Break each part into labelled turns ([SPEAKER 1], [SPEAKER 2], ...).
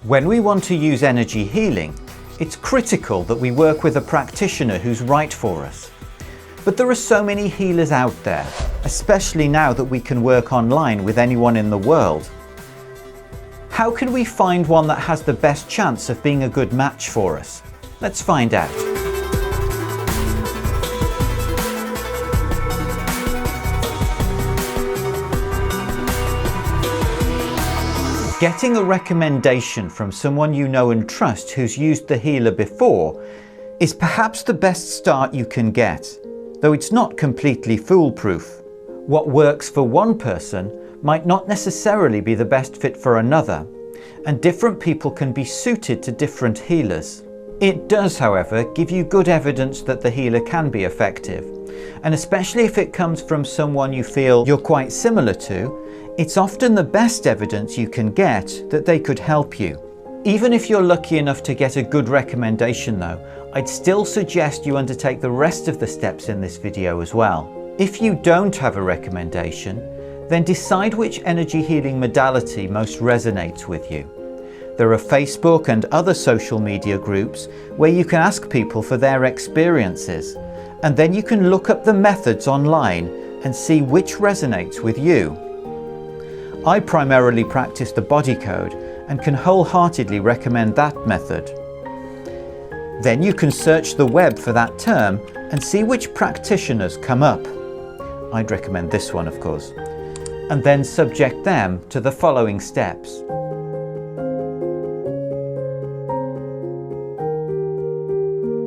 [SPEAKER 1] When we want to use energy healing, it's critical that we work with a practitioner who's right for us. But there are so many healers out there, especially now that we can work online with anyone in the world. How can we find one that has the best chance of being a good match for us? Let's find out. Getting a recommendation from someone you know and trust who's used the healer before is perhaps the best start you can get, though it's not completely foolproof. What works for one person might not necessarily be the best fit for another, and different people can be suited to different healers. It does, however, give you good evidence that the healer can be effective, and especially if it comes from someone you feel you're quite similar to, it's often the best evidence you can get that they could help you. Even if you're lucky enough to get a good recommendation though, I'd still suggest you undertake the rest of the steps in this video as well. If you don't have a recommendation, then decide which energy healing modality most resonates with you. There are Facebook and other social media groups where you can ask people for their experiences, and then you can look up the methods online and see which resonates with you. I primarily practice the body code and can wholeheartedly recommend that method. Then you can search the web for that term and see which practitioners come up. I'd recommend this one, of course, and then subject them to the following steps.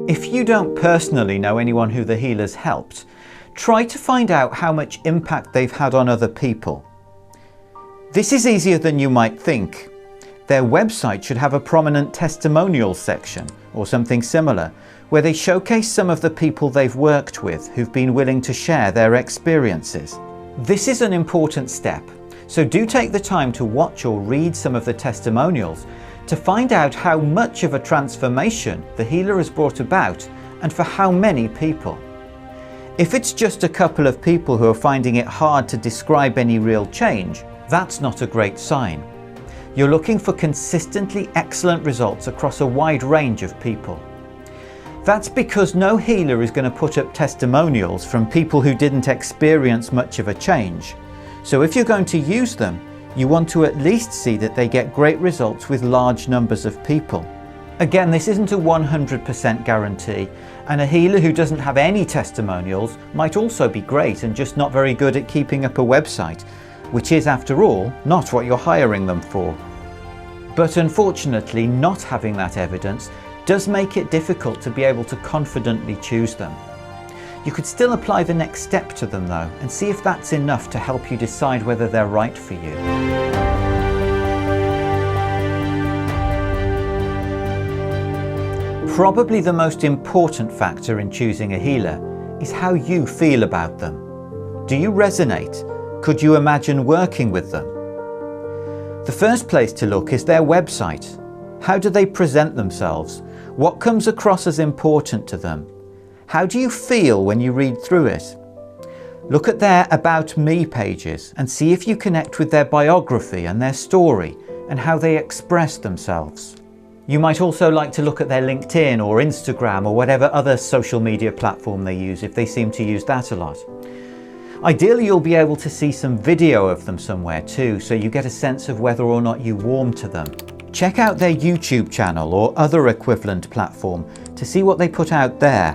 [SPEAKER 1] If you don't personally know anyone who the healers helped, try to find out how much impact they've had on other people. This is easier than you might think. Their website should have a prominent testimonial section or something similar, where they showcase some of the people they've worked with who've been willing to share their experiences. This is an important step, so do take the time to watch or read some of the testimonials to find out how much of a transformation the healer has brought about and for how many people. If it's just a couple of people who are finding it hard to describe any real change, that's not a great sign. You're looking for consistently excellent results across a wide range of people. That's because no healer is going to put up testimonials from people who didn't experience much of a change. So if you're going to use them, you want to at least see that they get great results with large numbers of people. Again, this isn't a 100% guarantee, and a healer who doesn't have any testimonials might also be great and just not very good at keeping up a website, which is, after all, not what you're hiring them for. But unfortunately, not having that evidence does make it difficult to be able to confidently choose them. You could still apply the next step to them though, and see if that's enough to help you decide whether they're right for you. Probably the most important factor in choosing a healer is how you feel about them. Do you resonate? Could you imagine working with them? The first place to look is their website. How do they present themselves? What comes across as important to them? How do you feel when you read through it? Look at their About Me pages and see if you connect with their biography and their story and how they express themselves. You might also like to look at their LinkedIn or Instagram or whatever other social media platform they use if they seem to use that a lot. Ideally, you'll be able to see some video of them somewhere too, so you get a sense of whether or not you warm to them. Check out their YouTube channel or other equivalent platform to see what they put out there.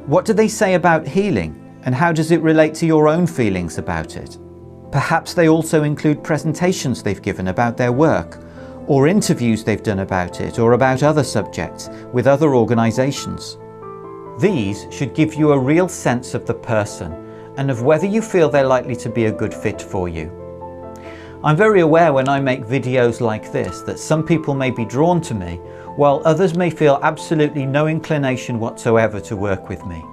[SPEAKER 1] What do they say about healing, and how does it relate to your own feelings about it? Perhaps they also include presentations they've given about their work, or interviews they've done about it or about other subjects with other organisations. These should give you a real sense of the person and of whether you feel they're likely to be a good fit for you. I'm very aware when I make videos like this that some people may be drawn to me, while others may feel absolutely no inclination whatsoever to work with me.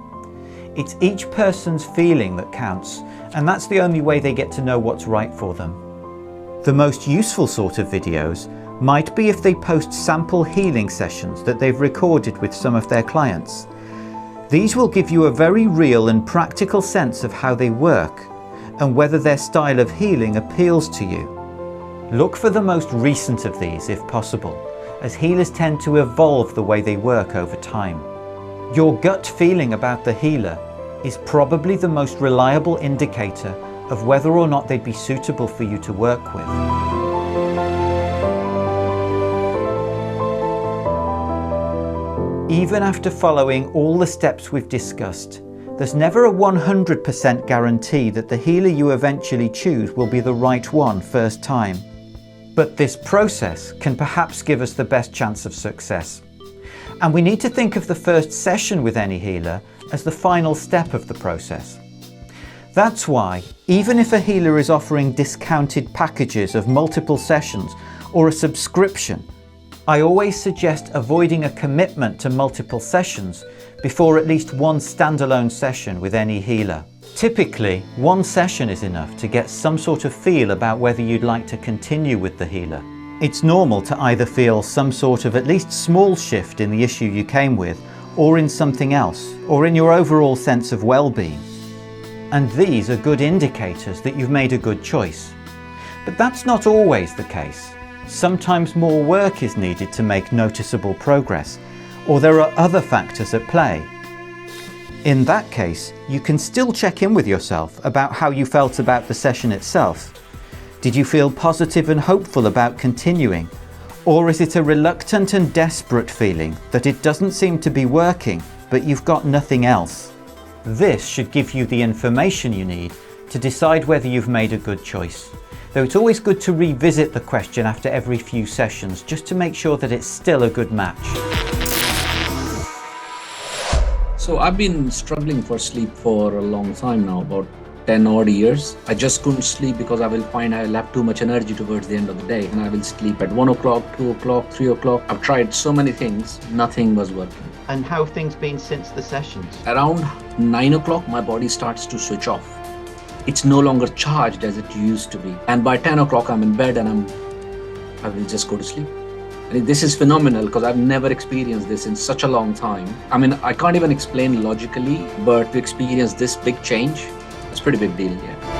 [SPEAKER 1] It's each person's feeling that counts, and that's the only way they get to know what's right for them. The most useful sort of videos might be if they post sample healing sessions that they've recorded with some of their clients. These will give you a very real and practical sense of how they work and whether their style of healing appeals to you. Look for the most recent of these if possible, as healers tend to evolve the way they work over time. Your gut feeling about the healer is probably the most reliable indicator of whether or not they'd be suitable for you to work with. Even after following all the steps we've discussed, there's never a 100% guarantee that the healer you eventually choose will be the right one first time. But this process can perhaps give us the best chance of success. And we need to think of the first session with any healer as the final step of the process. That's why, even if a healer is offering discounted packages of multiple sessions or a subscription, I always suggest avoiding a commitment to multiple sessions before at least one standalone session with any healer. Typically, one session is enough to get some sort of feel about whether you'd like to continue with the healer. It's normal to either feel some sort of at least small shift in the issue you came with, or in something else, or in your overall sense of well-being. And these are good indicators that you've made a good choice. But that's not always the case. Sometimes more work is needed to make noticeable progress, or there are other factors at play. In that case, you can still check in with yourself about how you felt about the session itself. Did you feel positive and hopeful about continuing? Or is it a reluctant and desperate feeling that it doesn't seem to be working, but you've got nothing else? This should give you the information you need to decide whether you've made a good choice. Though it's always good to revisit the question after every few sessions just to make sure that it's still a good match.
[SPEAKER 2] So I've been struggling for sleep for a long time now, about 10 odd years. I just couldn't sleep because I will find I'll have too much energy towards the end of the day, and I will sleep at 1 o'clock, 2 o'clock, 3 o'clock. I've tried so many things, nothing was working.
[SPEAKER 1] And how have things been since the sessions?
[SPEAKER 2] Around 9 o'clock, my body starts to switch off. It's no longer charged as it used to be. And by 10 o'clock, I'm in bed and I will just go to sleep. And this is phenomenal because I've never experienced this in such a long time. I mean, I can't even explain logically, but to experience this big change, it's a pretty big deal, yeah.